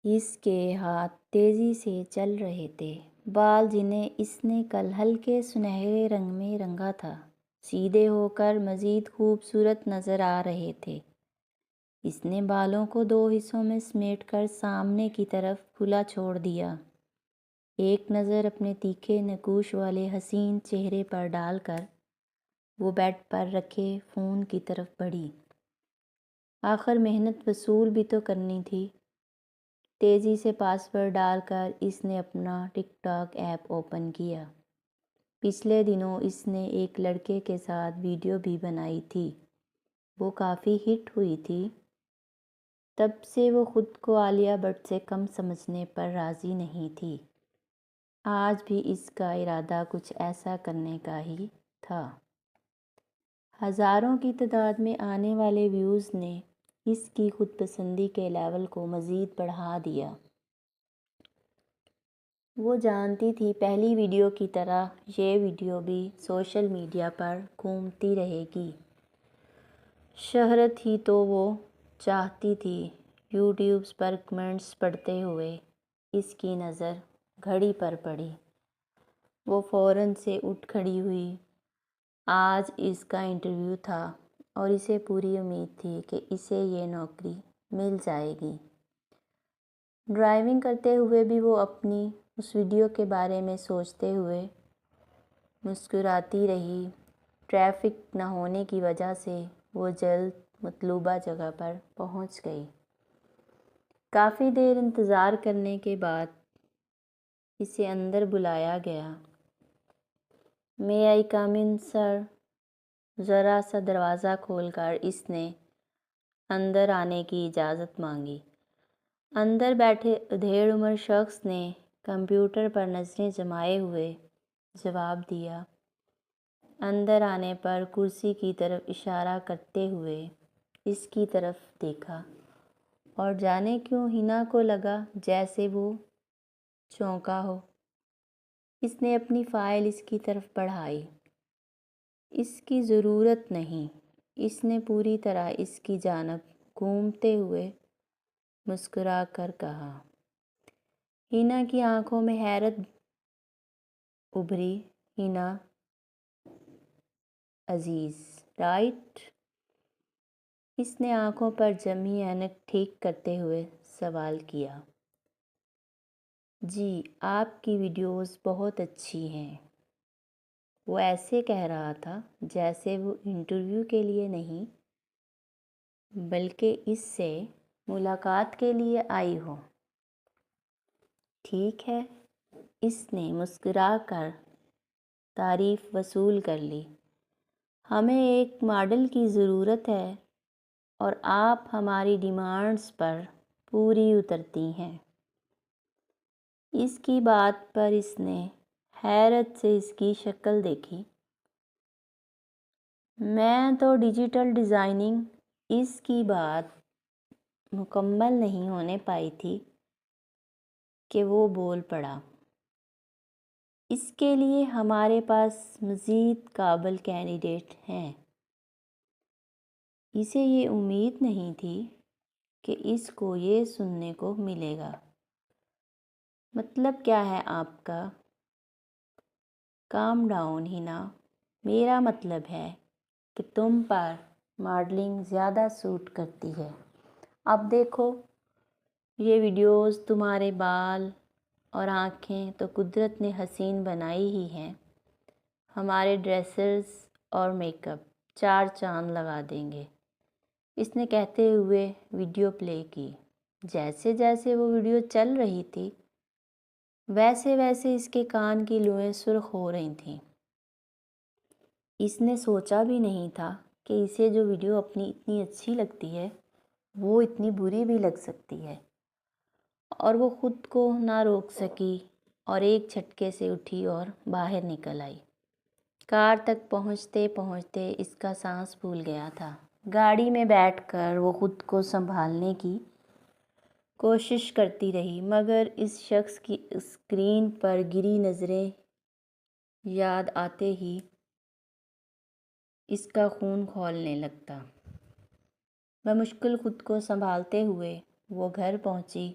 اس کے ہاتھ تیزی سے چل رہے تھے۔ بال جنہیں اس نے کل ہلکے سنہرے رنگ میں رنگا تھا، سیدھے ہو کر مزید خوبصورت نظر آ رہے تھے۔ اس نے بالوں کو دو حصوں میں سمیٹ کر سامنے کی طرف کھلا چھوڑ دیا، ایک نظر اپنے تیکھے نقوش والے حسین چہرے پر ڈال کر وہ بیڈ پر رکھے فون کی طرف بڑھی۔ آخر محنت وصول بھی تو کرنی تھی۔ تیزی سے پاس ورڈ ڈال کر اس نے اپنا ٹک ٹاک ایپ اوپن کیا۔ پچھلے دنوں اس نے ایک لڑکے کے ساتھ ویڈیو بھی بنائی تھی، وہ کافی ہٹ ہوئی تھی۔ تب سے وہ خود کو عالیہ بھٹ سے کم سمجھنے پر راضی نہیں تھی۔ آج بھی اس کا ارادہ کچھ ایسا کرنے کا ہی تھا۔ ہزاروں کی تعداد میں آنے والے ویوز نے اس کی خود پسندی کے لیول کو مزید بڑھا دیا۔ وہ جانتی تھی پہلی ویڈیو کی طرح یہ ویڈیو بھی سوشل میڈیا پر گھومتی رہے گی۔ شہرت ہی تو وہ چاہتی تھی۔ یوٹیوب پر کمنٹس پڑھتے ہوئے اس کی نظر گھڑی پر پڑی۔ وہ فوراً سے اٹھ کھڑی ہوئی۔ آج اس کا انٹرویو تھا اور اسے پوری امید تھی کہ اسے یہ نوکری مل جائے گی۔ ڈرائیونگ کرتے ہوئے بھی وہ اپنی اس ویڈیو کے بارے میں سوچتے ہوئے مسکراتی رہی۔ ٹریفک نہ ہونے کی وجہ سے وہ جلد مطلوبہ جگہ پر پہنچ گئی۔ کافی دیر انتظار کرنے کے بعد اسے اندر بلایا گیا۔ "May I come in, sir?" ذرا سا دروازہ کھول کر اس نے اندر آنے کی اجازت مانگی۔ اندر بیٹھے ادھیڑ عمر شخص نے کمپیوٹر پر نظریں جمائے ہوئے جواب دیا۔ اندر آنے پر کرسی کی طرف اشارہ کرتے ہوئے اس کی طرف دیکھا اور جانے کیوں حنا کو لگا جیسے وہ چونکا ہو۔ اس نے اپنی فائل اس کی طرف بڑھائی۔ "اس کی ضرورت نہیں," اس نے پوری طرح اس کی جانب گھومتے ہوئے مسکرا کر کہا۔ حنا کی آنکھوں میں حیرت ابھری۔ "حنا عزیز، رائٹ؟" اس نے آنکھوں پر جمی اینک ٹھیک کرتے ہوئے سوال کیا۔ "جی، آپ کی ویڈیوز بہت اچھی ہیں." وہ ایسے کہہ رہا تھا جیسے وہ انٹرویو کے لیے نہیں بلکہ اس سے ملاقات کے لیے آئی ہو۔ "ٹھیک ہے," اس نے مسکرا کر تعریف وصول کر لی۔ "ہمیں ایک ماڈل کی ضرورت ہے اور آپ ہماری ڈیمانڈز پر پوری اترتی ہیں۔" اس کی بات پر اس نے حیرت سے اس کی شکل دیکھی۔ "میں تو ڈیجیٹل ڈیزائننگ۔" اس کی بات مکمل نہیں ہونے پائی تھی کہ وہ بول پڑا۔ "اس کے لیے ہمارے پاس مزید قابل کینڈیڈیٹ ہیں۔" اسے یہ امید نہیں تھی کہ اس کو یہ سننے کو ملے گا۔ "مطلب کیا ہے آپ کا؟" "کام ڈاؤن حنا، میرا مطلب ہے کہ تم پر ماڈلنگ زیادہ سوٹ کرتی ہے۔ اب دیکھو، یہ ویڈیوز، تمہارے بال اور آنکھیں تو قدرت نے حسین بنائی ہی ہیں، ہمارے ڈریسرز اور میک اپ چار چاند لگا دیں گے۔" اس نے کہتے ہوئے ویڈیو پلے کی۔ جیسے جیسے وہ ویڈیو چل رہی تھی ویسے ویسے اس کے کان کی لوئیں سرخ ہو رہی تھیں۔ اس نے سوچا بھی نہیں تھا کہ اسے جو ویڈیو اپنی اتنی اچھی لگتی ہے وہ اتنی بری بھی لگ سکتی ہے، اور وہ خود کو نہ روک سکی اور ایک جھٹکے سے اٹھی اور باہر نکل آئی۔ کار تک پہنچتے پہنچتے اس کا سانس پھول گیا تھا۔ گاڑی میں بیٹھ کر وہ خود کو سنبھالنے کی کوشش کرتی رہی، مگر اس شخص کی اسکرین پر گری نظریں یاد آتے ہی اس کا خون کھولنے لگتا۔ بمشکل خود کو سنبھالتے ہوئے وہ گھر پہنچی۔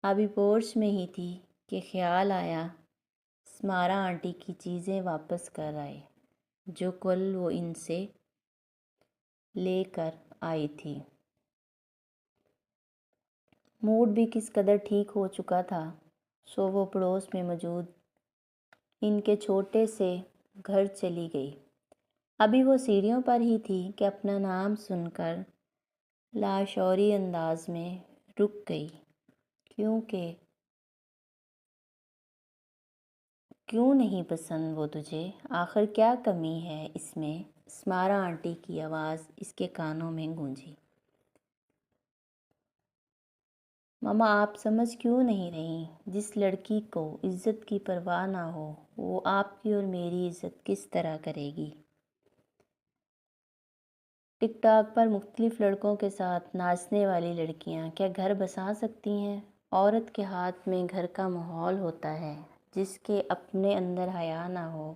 ابھی پورچ میں ہی تھی کہ خیال آیا اسمارا آنٹی کی چیزیں واپس کر آئے جو کل وہ ان سے لے کر آئی تھی۔ موڈ بھی کس قدر ٹھیک ہو چکا تھا، سو وہ پڑوس میں موجود ان کے چھوٹے سے گھر چلی گئی۔ ابھی وہ سیڑھیوں پر ہی تھی کہ اپنا نام سن کر لاشعوری انداز میں رک گئی، کیوں نہیں پسند وہ تجھے؟ آخر کیا کمی ہے اس میں؟ اسمارا آنٹی کی آواز اس کے کانوں میں گونجی۔ ماما آپ سمجھ کیوں نہیں رہی؟ جس لڑکی کو عزت کی پرواہ نہ ہو وہ آپ کی اور میری عزت کس طرح کرے گی؟ ٹک ٹاک پر مختلف لڑکوں کے ساتھ ناچنے والی لڑکیاں کیا گھر بسا سکتی ہیں؟ عورت کے ہاتھ میں گھر کا ماحول ہوتا ہے، جس کے اپنے اندر حیا نہ ہو۔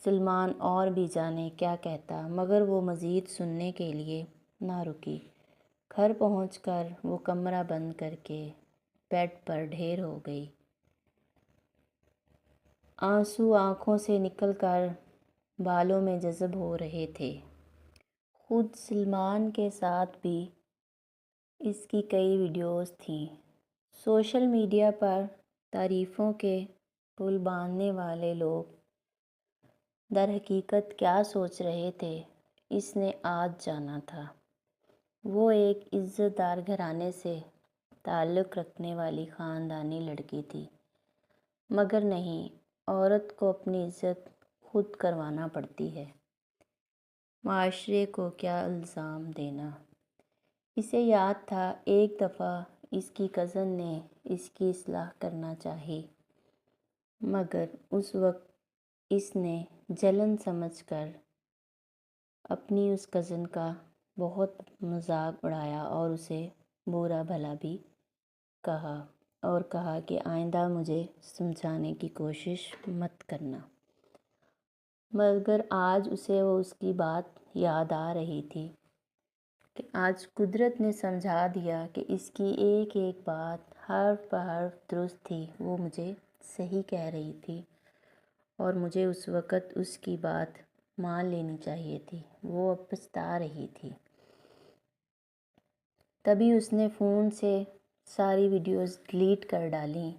سلمان اور بھی جانے کیا کہتا، مگر وہ مزید سننے کے لیے نہ رکی۔ گھر پہنچ کر وہ کمرہ بند کر کے بیڈ پر ڈھیر ہو گئی۔ آنسو آنکھوں سے نکل کر بالوں میں جذب ہو رہے تھے۔ خود سلمان کے ساتھ بھی اس کی کئی ویڈیوز تھیں۔ سوشل میڈیا پر تعریفوں کے پل باندھنے والے لوگ در حقیقت کیا سوچ رہے تھے اس نے آج جانا تھا۔ وہ ایک عزت دار گھرانے سے تعلق رکھنے والی خاندانی لڑکی تھی، مگر نہیں، عورت کو اپنی عزت خود کروانا پڑتی ہے۔ معاشرے کو کیا الزام دینا؟ اسے یاد تھا ایک دفعہ اس کی کزن نے اس کی اصلاح کرنا چاہی، مگر اس وقت اس نے جلن سمجھ کر اپنی اس کزن کا بہت مذاق اڑایا اور اسے برا بھلا بھی کہا، اور کہا کہ آئندہ مجھے سمجھانے کی کوشش مت کرنا۔ مگر آج اسے وہ اس کی بات یاد آ رہی تھی کہ آج قدرت نے سمجھا دیا کہ اس کی ایک ایک بات حرف بحرف درست تھی۔ وہ مجھے صحیح کہہ رہی تھی اور مجھے اس وقت اس کی بات مان لینی چاہیے تھی۔ وہ اب پچھتا رہی تھی۔ تبھی اس نے فون سے ساری ویڈیوز ڈیلیٹ کر ڈالیں،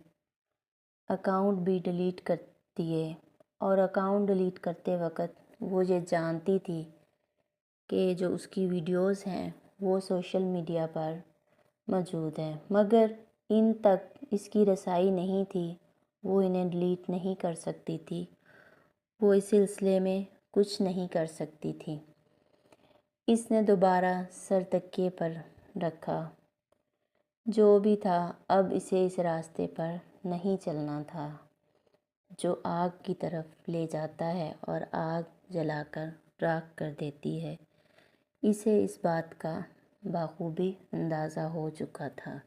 اکاؤنٹ بھی ڈیلیٹ کر دیے، اور اکاؤنٹ ڈیلیٹ کرتے وقت وہ یہ جانتی تھی کہ جو اس کی ویڈیوز ہیں وہ سوشل میڈیا پر موجود ہیں، مگر ان تک اس کی رسائی نہیں تھی، وہ انہیں ڈیلیٹ نہیں کر سکتی تھی، وہ اس سلسلے میں کچھ نہیں کر سکتی تھی۔ اس نے دوبارہ سر تکیے پر رکھا۔ جو بھی تھا اب اسے اس راستے پر نہیں چلنا تھا جو آگ کی طرف لے جاتا ہے اور آگ جلا کر راکھ کر دیتی ہے۔ اسے اس بات کا بخوبی اندازہ ہو چکا تھا۔